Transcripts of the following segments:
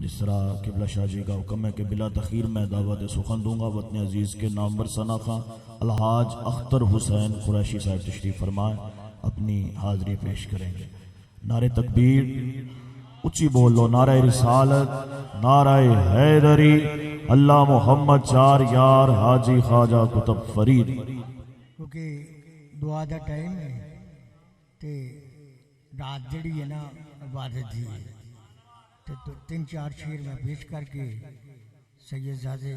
जिस तरह किबला शाह जी का हुक्म है कि बिला तखीर मैं दावत सुखन दूंगा। वतन अजीज़ के नामवर सना खां अलहाज अख्तर हुसैन कुरैशी साहब तशरीफ़ फरमाए अपनी हाज़िरी पेश करेंगे। नारे तकबीर ऊंची बोलो, नारे रिसालत, नारे हैदरी, अल्लाह मोहम्मद चार यार हाजी ख्वाजा कुतुब फरीद। क्योंकि दुआ का टाइम है तो रात जी है ना इबादत दी है तो तीन चार शेर मैं पेश करके सैयद ज़ादे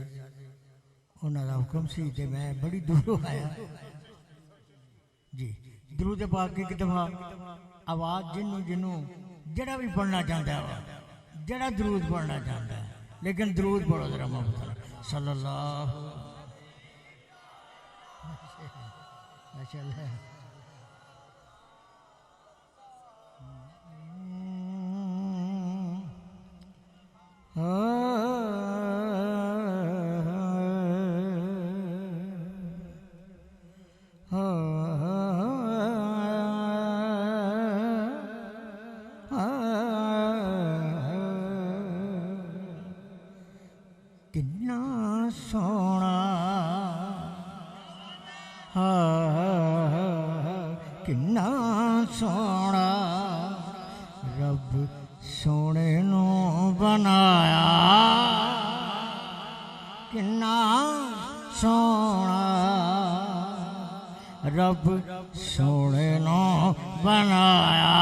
उन्होंने हुक्म सी ते मैं बड़ी दूरों आया जी। दरूद पाक की एक दफ़ा आवाज़ जिन्हों जिन्हों जड़ा भी पढ़ना चाहता है जड़ा दरूद पढ़ना चाहता है, लेकिन दरूद पढ़ो जरा मोहम्मद सल्लल्लाहु माशाअल्लाह। किन्ना सोना किन्ना सोना रब सोने नो बनाया, किन्ना सोना रब सोने नो बनाया।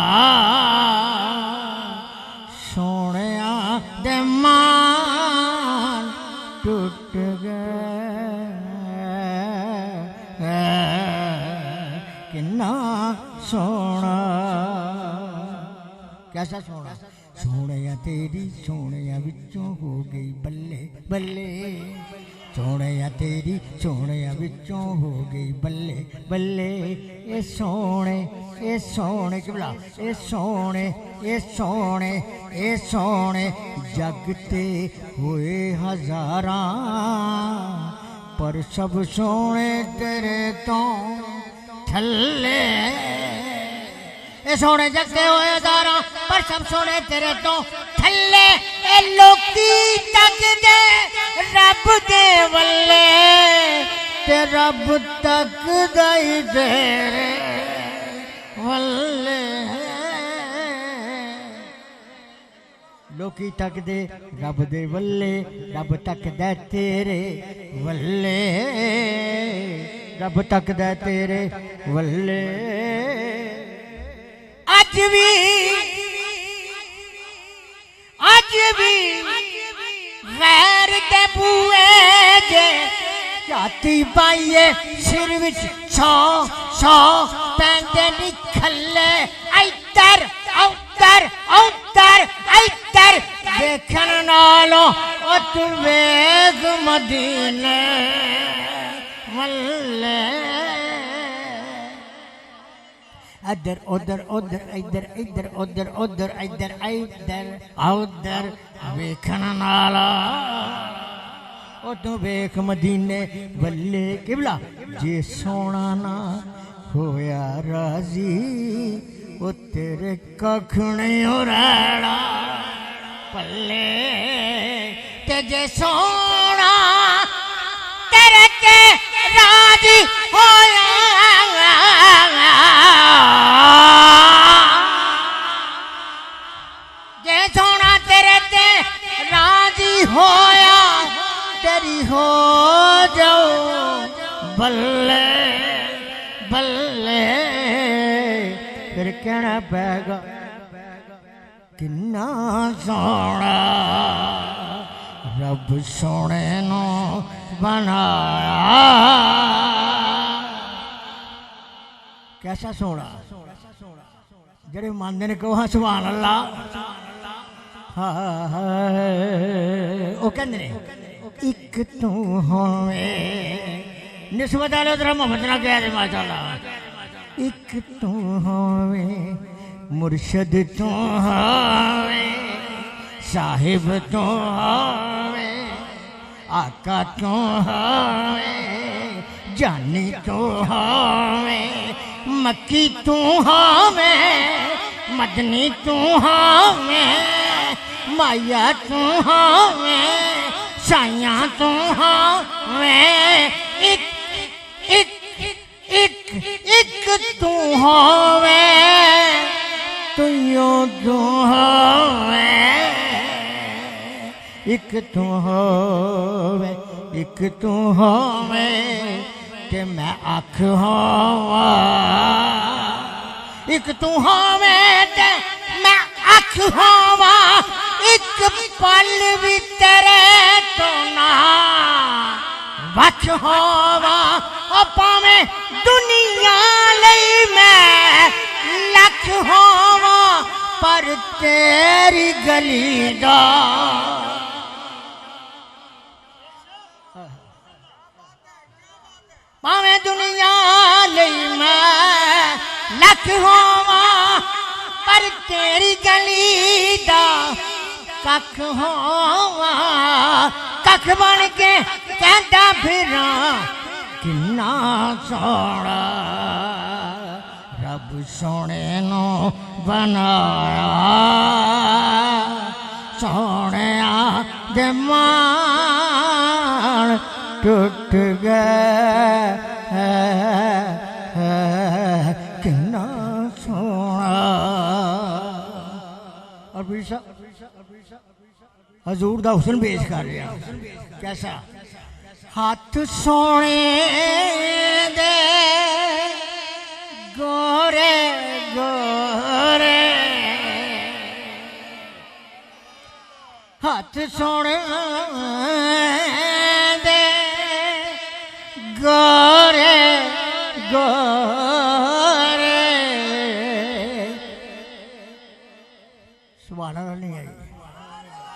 सोने दे मान टूट गए, किन्ना सोना कैसा सोना। सोने तेरी सोने विचों हो गई बल्ले बल्ले, सोने तेरी सोने विचों हो गई बल्ले बल्ले। ये सोने किबला ये सोने जगते हुए हजारां पर सब सोने तेरे तो थल्ले। ये सोने जगते हुए हजारां पर सब सोने तेरे तो थल्ले। ए लोकी तक दे रब दे वल्ले ते रब तक दई तेरे वल्ले। लोकी तक दे रब दे वल्ले, रब तक दे तेरे वल्ले, रब तक दे तेरे वल्ले। आज भी गैर के बुए जे जाती पाइए सिर विच सौ पैंदे निखले। इधर उधर देखन नालों ओ तू वेग मदीने वल्ले। इधर उधर वेखन नाला ओ तू वेख मदीने वल्ले। किबला जे सोना ना होया राजी ओ तेरे कख नहीं हो रहा पल्ले। ते जे सोना तेरे के राजी होया, जे सोना तेरे ते राजी होया तेरी हो जाओ बल्ले बल्ले। फिर कहना पैगा किन्ना सोना रब सोने नो बनाया। कैसा सोना जेड़े मानते ने कहो हाँ सुभान अल्लाह। वो कहते ने एक तू होवे निस्बत वाले उधर मोहम्मद ना कह दे माशाअल्लाह। एक तू होवे मुर्शद तू होवे साहिब तू होवे आका तू होवे जानी तू होवे मक्की तू होवे मदनी तू होवे माया तू होवे साइया तू होवे एक एक एक एक तू होवे तुयो तू होवे एक तू होवे एक तू होवे कि मैं अख होवा एक तू होवे ते मैं अख होवा एक पल भी तेरे तो ना वख होवा ओ पावे दुनिया लई मैं लख होवा पर तेरी गली दा पावे दुनिया लई मैं लख होवा पर तेरी गली दा कख होवा कख बन के कहता फिरा किन्ना सोहना रब सोने नो बनाया सोने दे मान टूट गए किन्ना सोना अभी हजूर दा हुस्न पेश कर रहा कैसा हाथ सोने दे गोरे गोरे हाथ सोने दे गोरे